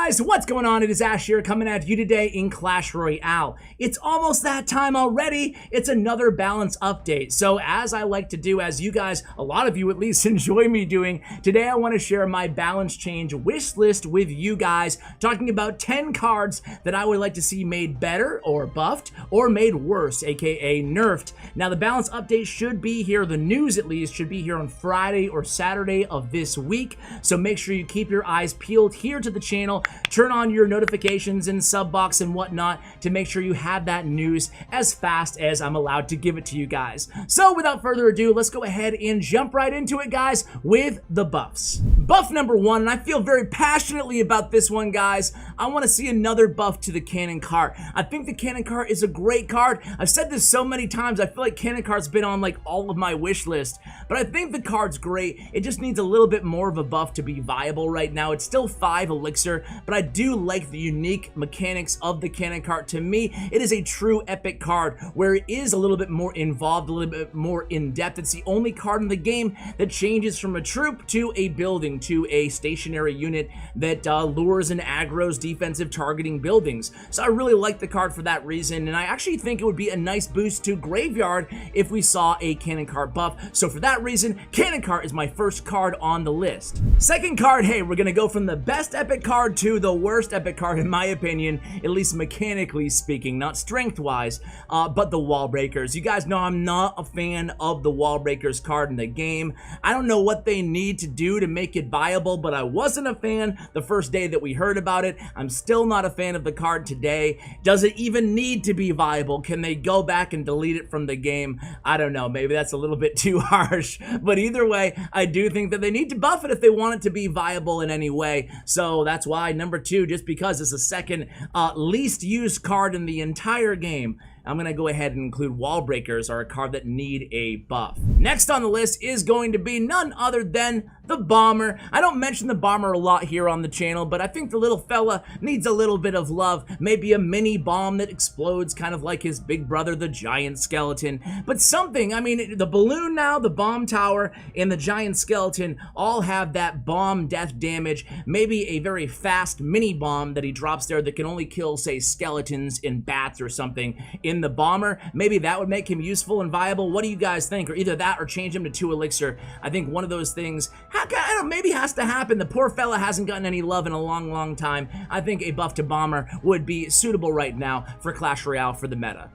guys, what's going on? It is Ash here coming at you today in Clash Royale. It's almost that time already. It's another balance update. So as I like to do, as you guys, a lot of you at least, enjoy me doing, today I want to share my balance change wish list with you guys, talking about 10 cards that I would like to see made better or buffed or made worse, aka nerfed. Now the balance update should be here, the news at least, should be here on Friday or Saturday of this week. So make sure you keep your eyes peeled here to the channel, turn on your notifications and sub box and whatnot to make sure you have that news as fast as I'm allowed to give it to you guys. So without further ado, let's go ahead and jump right into it, guys, with the buffs. Buff number one, and I feel very passionately about this one, guys. I want to see another buff to the cannon cart. I think the cannon cart is a great card. I've said this so many times, I feel like cannon cart's been on like all of my wish list, but I think the card's great. It just needs a little bit more of a buff to be viable right now. It's still 5 elixir, but I do like the unique mechanics of the cannon cart. To me, it is a true epic card where it is a little bit more involved, a little bit more in-depth. It's the only card in the game that changes from a troop to a building to a stationary unit that lures and aggroes defensive targeting buildings. So I really like the card for that reason, and I actually think it would be a nice boost to Graveyard if we saw a cannon cart buff. So for that reason, cannon cart is my first card on the list. Second card, hey, we're gonna go from the best epic card to the worst epic card in my opinion, at least mechanically speaking, not strength wise, but the wall breakers. You guys know I'm not a fan of the wall breakers card in the game. I don't know what they need to do to make it viable, but I wasn't a fan the first day that we heard about it. I'm still not a fan of the card today. Does it even need to be viable? Can they go back and delete it from the game? I don't know, maybe that's a little bit too harsh, but either way, I do think that they need to buff it if they want it to be viable in any way. So that's why number 2, just because it's the second least used card in the entire game, I'm going to go ahead and include wall breakers are a card that need a buff. Next on the list is going to be none other than the bomber. I don't mention the bomber a lot here on the channel, but I think the little fella needs a little bit of love. Maybe a mini bomb that explodes kind of like his big brother, the giant skeleton. But something, I mean, the balloon now, the bomb tower, and the giant skeleton all have that bomb death damage. Maybe a very fast mini bomb that he drops there that can only kill, say, skeletons and bats or something in the bomber. Maybe that would make him useful and viable. What do you guys think? Or either that or change him to 2 elixir. I think one of those things I don't know, maybe has to happen. The poor fella hasn't gotten any love in a long time. I think a buff to bomber would be suitable right now for Clash Royale for the meta.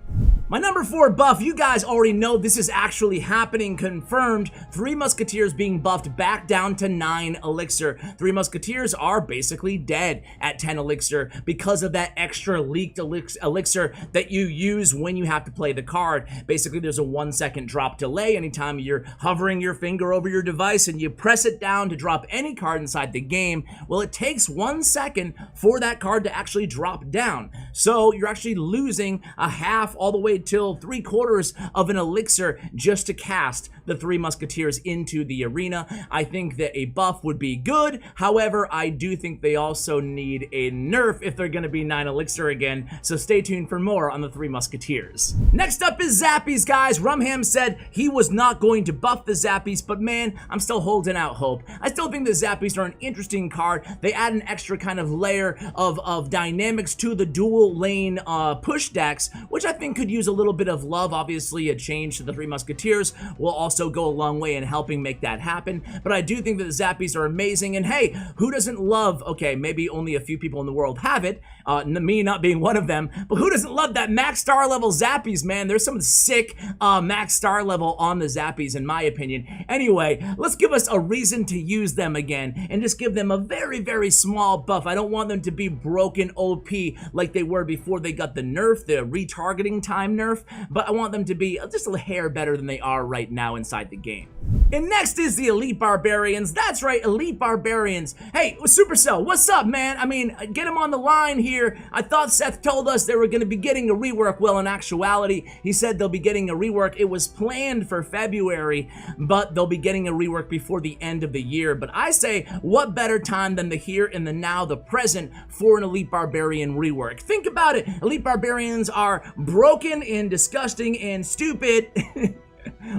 My number 4 buff, you guys already know this is actually happening, confirmed. 3 Musketeers being buffed back down to 9 elixir. 3 Musketeers are basically dead at 10 elixir because of that extra leaked elixir that you use when you have to play the card. Basically, there's a 1-second drop delay anytime you're hovering your finger over your device and you press it down to drop any card inside the game. Well, it takes 1 second for that card to actually drop down. So you're actually losing a half all the way till 3/4 of an elixir just to cast the 3 Musketeers into the arena. I think that a buff would be good. However, I do think they also need a nerf if they're going to be 9 elixir again. So stay tuned for more on the 3 Musketeers. Next up is Zappies, guys. Rumham said he was not going to buff the Zappies, but man, I'm still holding out hope. I still think the Zappies are an interesting card. They add an extra kind of layer of dynamics to the dual lane push decks, which I think could use a little bit of love. Obviously, a change to the 3 Musketeers will also go a long way in helping make that happen, but I do think that the Zappies are amazing, and hey, who doesn't love, okay, maybe only a few people in the world have it, me not being one of them, but who doesn't love that max star level Zappies, man? There's some sick max star level on the Zappies, in my opinion. Anyway, let's give us a reason to use them again, and just give them a very small buff. I don't want them to be broken OP like they were before they got the nerf, the retargeting time nerf, but I want them to be just a hair better than they are right now inside the game. And next is the Elite Barbarians. That's right, Elite Barbarians. Hey, Supercell, what's up, man? I mean, get him on the line here. I thought Seth told us they were going to be getting a rework. Well, in actuality, he said they'll be getting a rework. It was planned for February, but they'll be getting a rework before the end of the year. But I say, what better time than the here and the now, the present, for an Elite Barbarian rework? Think about it. Elite Barbarians are broken and disgusting and stupid.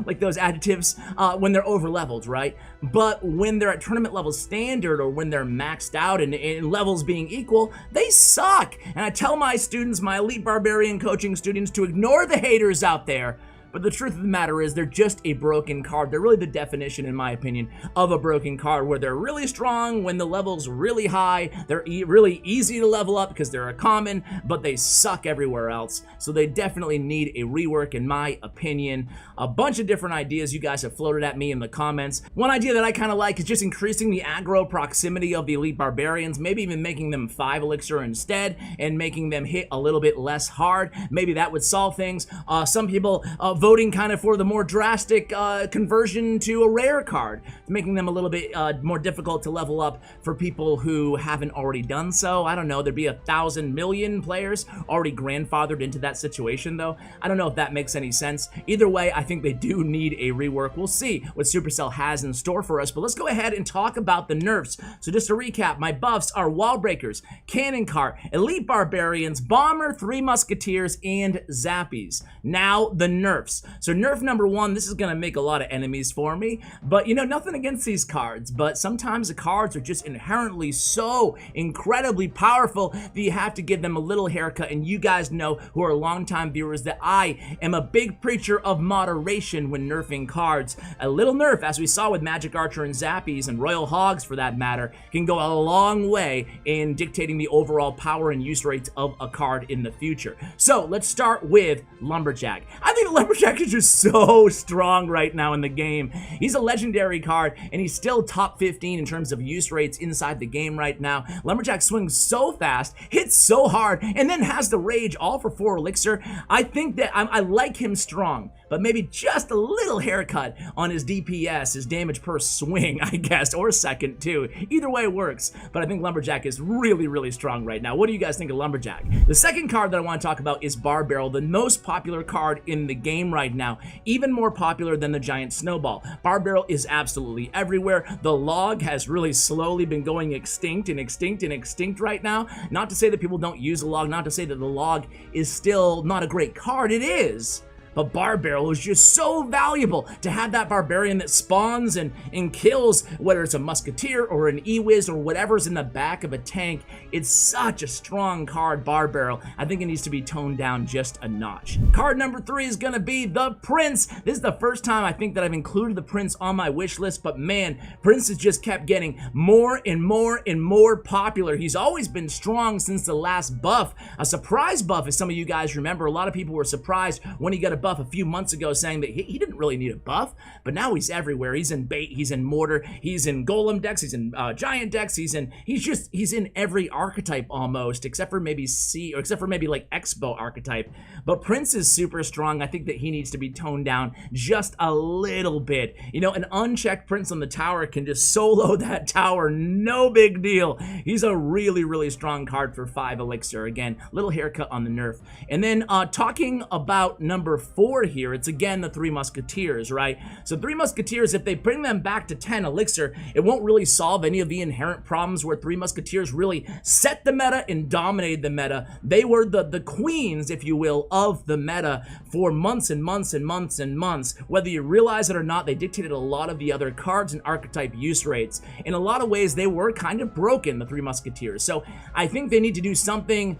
like those adjectives when they're over leveled, right? But when they're at tournament level standard or when they're maxed out and levels being equal, they suck. And I tell my students, my elite barbarian coaching students, to ignore the haters out there. But the truth of the matter is they're just a broken card. They're really the definition, in my opinion, of a broken card, where they're really strong when the level's really high. They're really easy to level up because they're a common, but they suck everywhere else. So they definitely need a rework, in my opinion. A bunch of different ideas you guys have floated at me in the comments. One idea that I kind of like is just increasing the aggro proximity of the elite barbarians, maybe even making them 5 elixir instead and making them hit a little bit less hard. Maybe that would solve things. Some people voting kind of for the more drastic conversion to a rare card, making them a little bit more difficult to level up for people who haven't already done so. I don't know, there'd be 1,000 million players already grandfathered into that situation though. I don't know if that makes any sense. Either way, I think they do need a rework. We'll see what Supercell has in store for us, but let's go ahead and talk about the nerfs. So just to recap, my buffs are Wall Breakers, Cannon Cart, Elite Barbarians, Bomber, 3 Musketeers, and Zappies. Now the nerfs. So nerf number 1, this is going to make a lot of enemies for me, but you know, nothing against these cards, but sometimes the cards are just inherently so incredibly powerful that you have to give them a little haircut. And you guys know, who are longtime viewers, that I am a big preacher of moderation when nerfing cards. A little nerf, as we saw with Magic Archer and Zappies and Royal Hogs for that matter, can go a long way in dictating the overall power and use rates of a card in the future. So let's start with Lumberjack. I think Lumberjack is just so strong right now in the game. He's a legendary card, and he's still top 15 in terms of use rates inside the game right now. Lumberjack swings so fast, hits so hard, and then has the rage all for 4 elixir. I think that I like him strong, but maybe just a little haircut on his DPS, his damage per swing, I guess, or second too. Either way works, but I think Lumberjack is really, really strong right now. What do you guys think of Lumberjack? The second card that I want to talk about is Barbarrel, the most popular card in the game right now, even more popular than the Giant Snowball. Barbarrel is absolutely everywhere. The log has really slowly been going extinct and extinct and extinct right now. Not to say that people don't use the log, not to say that the log is still not a great card. It is. But Barbarrel is just so valuable to have that barbarian that spawns and kills, whether it's a musketeer or an E-Wiz or whatever's in the back of a tank. It's such a strong card, Barbarrel. I think it needs to be toned down just a notch. Card number 3 is gonna be the Prince. This is the first time I think that I've included the Prince on my wish list, but man, Prince has just kept getting more and more and more popular. He's always been strong since the last buff. A surprise buff, as some of you guys remember. A lot of people were surprised when he got a buff a few months ago, saying that he didn't really need a buff, but now he's everywhere. He's in bait, he's in mortar, he's in golem decks, he's in giant decks, he's in every archetype almost, except for maybe like Expo archetype. But Prince is super strong. I think that he needs to be toned down just a little bit. You know, an unchecked Prince on the tower can just solo that tower, no big deal. He's a really, really strong card for 5 elixir. Again, little haircut on the nerf. And then talking about number 4 here, it's again the 3 Musketeers, right? So 3 Musketeers, if they bring them back to 10 elixir, it won't really solve any of the inherent problems where 3 Musketeers really set the meta and dominated the meta. They were the queens, if you will, of the meta for months and months and months and months. Whether you realize it or not, they dictated a lot of the other cards and archetype use rates. In a lot of ways, they were kind of broken, the 3 Musketeers. So I think they need to do something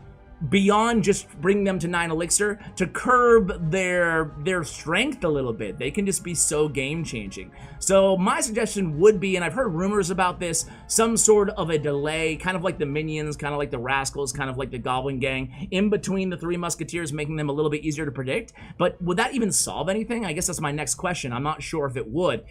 beyond just bring them to 9 elixir to curb their strength a little bit. They can just be so game changing. So my suggestion would be, and I've heard rumors about this, some sort of a delay, kind of like the minions, kind of like the rascals, kind of like the goblin gang, in between the 3 Musketeers, making them a little bit easier to predict. But would that even solve anything? I guess that's my next question. I'm not sure if it would.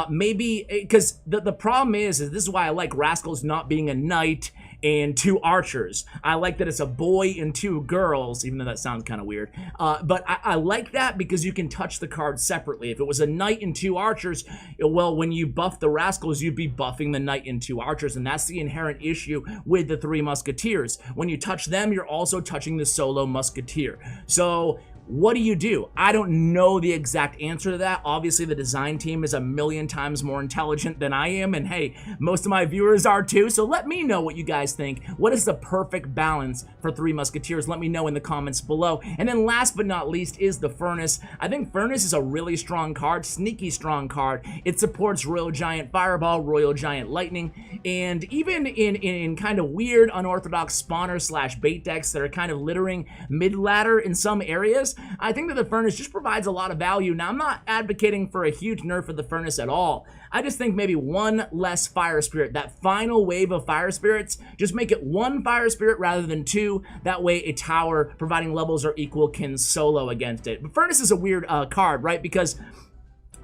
Maybe, because the problem is this is why I like rascals not being a knight and 2 archers. I like that it's a boy and 2 girls, even though that sounds kind of weird. But I like that because you can touch the cards separately. If it was a knight and 2 archers, well, when you buff the rascals, you'd be buffing the knight and 2 archers, and that's the inherent issue with the 3 Musketeers. When you touch them, you're also touching the solo musketeer. So What do you do? I don't know the exact answer to that. Obviously, the design team is a million times more intelligent than I am, and hey, most of my viewers are too, so let me know what you guys think. What is the perfect balance for Three Musketeers? Let me know in the comments below. And then last but not least is the Furnace. I think Furnace is a really strong card, sneaky strong card. It supports Royal Giant Fireball, Royal Giant Lightning, and even in kind of weird, unorthodox spawner slash bait decks that are kind of littering mid-ladder in some areas, I think that the Furnace just provides a lot of value. Now, I'm not advocating for a huge nerf of the Furnace at all. I just think maybe one less Fire Spirit, that final wave of Fire Spirits, just make it one Fire Spirit rather than two. That way a tower, providing levels are equal, can solo against it. But Furnace is a weird card, right? Because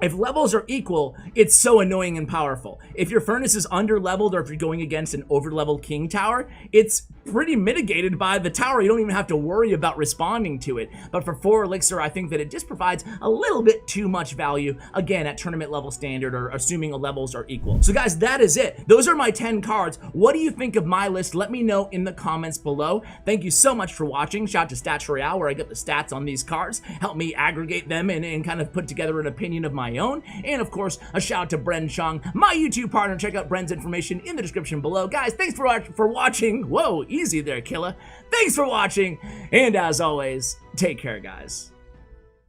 if levels are equal, it's so annoying and powerful. If your Furnace is under-leveled or if you're going against an over-leveled King Tower, it's pretty mitigated by the tower. You don't even have to worry about responding to it. But for 4 Elixir, I think that it just provides a little bit too much value, again, at tournament level standard or assuming levels are equal. So guys, that is it. Those are my 10 cards. What do you think of my list? Let me know in the comments below. Thank you so much for watching. Shout out to Stats Royale, where I get the stats on these cards. Help me aggregate them and kind of put together an opinion of my own. And of course, a shout out to Bren Chong, my YouTube partner. Check out Bren's information in the description below. Guys, thanks for watching. Whoa, easy there, killer. Thanks for watching, and as always, take care, guys.